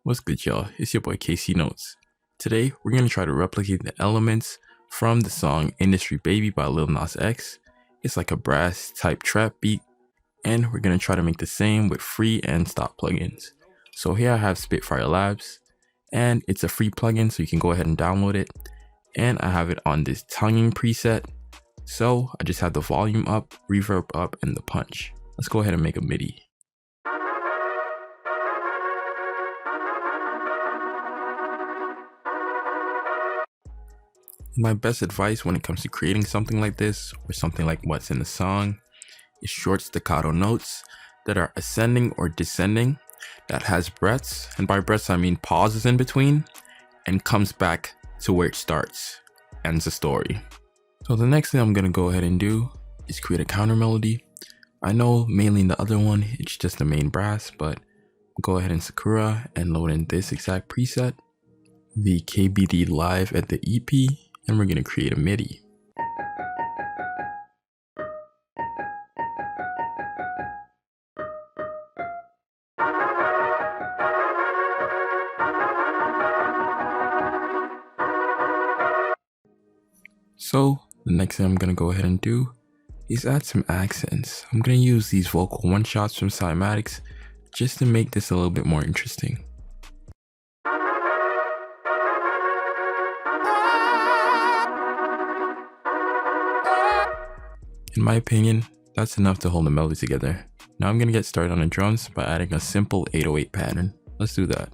What's good, y'all? It's your boy Kcnotes. Today, we're going to try to replicate the elements from the song Industry Baby by Lil Nas X. It's like a brass type trap beat, and we're going to try to make the same with free and stock plugins. So here I have Spitfire Labs, and it's a free plugin, so you can go ahead and download it. And I have it on this tonguing preset. So I just have the volume up, reverb up, and the punch. Let's go ahead and make a MIDI. My best advice when it comes to creating something like this, or something like what's in the song, is short staccato notes that are ascending or descending, that has breaths, and by breaths I mean pauses in between, and comes back to where it starts. Ends the story. So the next thing I'm going to go ahead and do is create a counter melody. I know mainly in the other one it's just the main brass, but go ahead in Sakura and load in this exact preset, the KBD Live at the EP, and we're going to create a MIDI. So the next thing I'm going to go ahead and do is add some accents. I'm going to use these vocal one shots from Cymatics just to make this a little bit more interesting. In my opinion, that's enough to hold the melody together. Now I'm going to get started on the drums by adding a simple 808 pattern. Let's do that.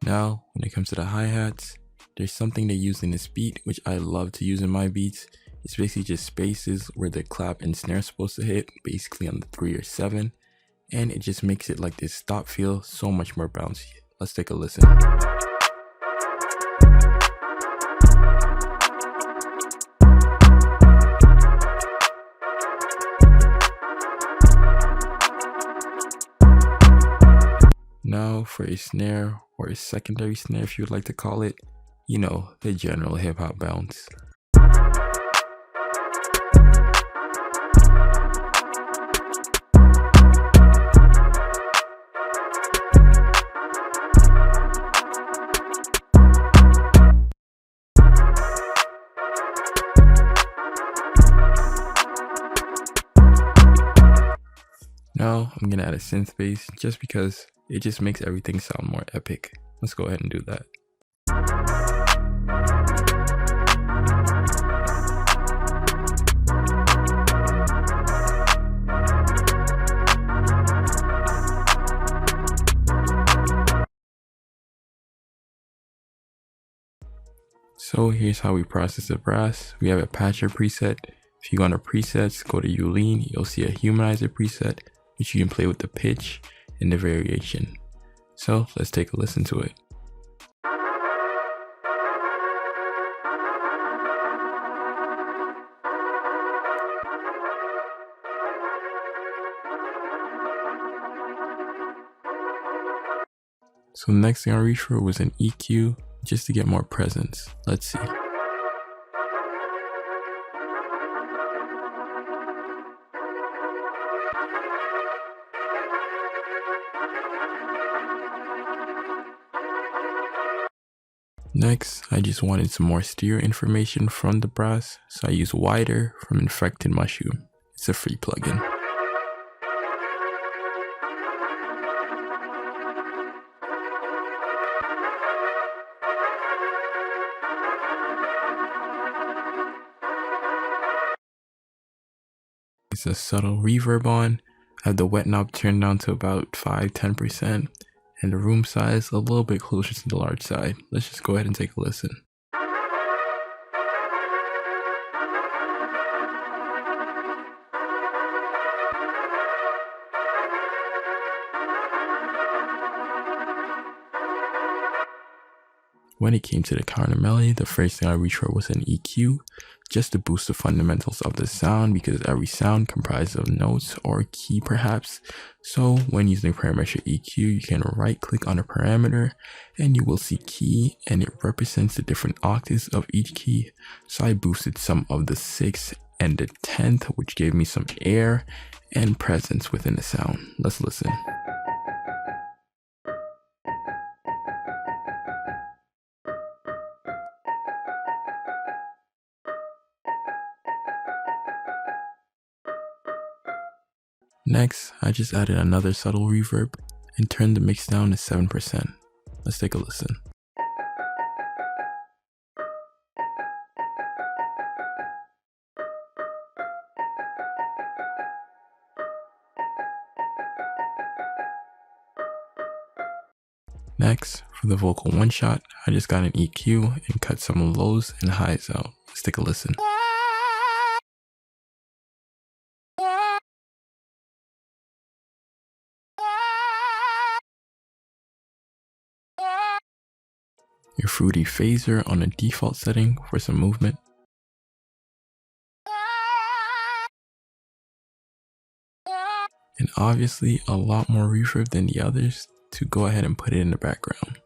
Now, when it comes to the hi-hats, there's something they use in this beat, which I love to use in my beats. It's basically just spaces where the clap and snare is supposed to hit, basically on the 3 or 7. And it just makes it like this stop feel so much more bouncy. Let's take a listen. Now for a snare, or a secondary snare if you would like to call it, you know, the general hip hop bounce. Now I'm gonna add a synth bass just because it just makes everything sound more epic. Let's go ahead and do that. So here's how we process the brass. We have a patcher preset. If you go under presets, go to Ulean, you'll see a humanizer preset, which you can play with the pitch and the variation. So let's take a listen to it. So the next thing I reached for was an EQ just to get more presence. Let's see. Next, I just wanted some more stereo information from the brass, so I use Wider from Infected Mushroom. It's a free plugin. It's a subtle reverb on. I have the wet knob turned down to about 5–10%. And the room size a little bit closer to the large side. Let's just go ahead and take a listen. When it came to the counter melody, the first thing I reached for was an EQ just to boost the fundamentals of the sound, because every sound comprises of notes or key perhaps. So when using parametric EQ, you can right click on a parameter and you will see key, and it represents the different octaves of each key. So I boosted some of the 6th and the 10th, which gave me some air and presence within the sound. Let's listen. Next, I just added another subtle reverb and turned the mix down to 7%. Let's take a listen. Next, for the vocal one shot, I just got an EQ and cut some lows and highs out. Let's take a listen. Your fruity phaser on a default setting for some movement. And obviously a lot more reverb than the others to go ahead and put it in the background.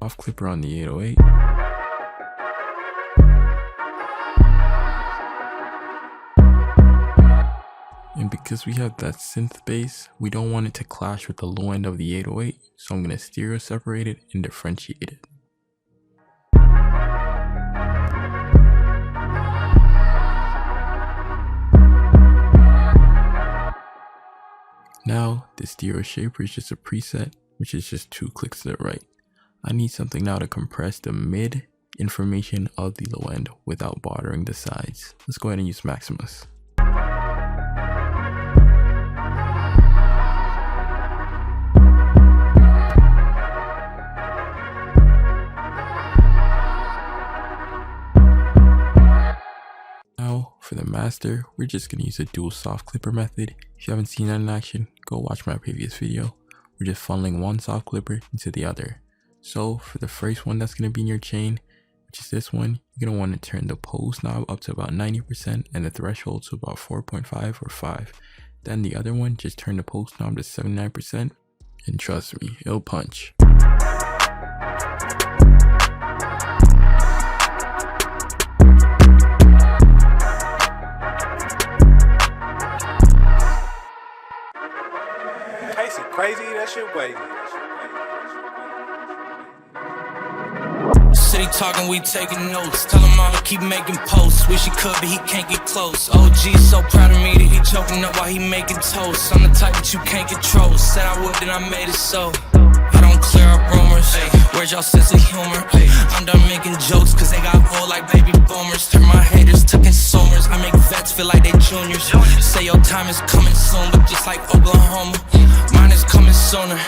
Off clipper on the 808. And because we have that synth bass, we don't want it to clash with the low end of the 808, so I'm going to stereo separate it and differentiate it. Now, the stereo shaper is just a preset, which is just 2 clicks to the right. I need something now to compress the mid information of the low end without bothering the sides. Let's go ahead and use Maximus. Now, for the master, we're just going to use a dual soft clipper method. If you haven't seen that in action, go watch my previous video. We're just funneling one soft clipper into the other. So for the first one that's going to be in your chain, which is this one, you're going to want to turn the pose knob up to about 90% and the threshold to about 4.5 or 5. Then the other one, just turn the pose knob to 79%, and trust me, it'll punch. Crazy, that shit wavy. City talking, we taking notes. Tell him all to keep making posts. Wish he could, but he can't get close. OG so proud of me that he choking up while he making toast. I'm the type that you can't control. Said I would, then I made it so. I don't clear up rumors. Where's y'all sense of humor? I'm done making jokes, cause they got old like baby boomers. Turn my haters to consumers. I make vets feel like they juniors. Say your time is coming soon, but just like Oklahoma, mine is coming sooner.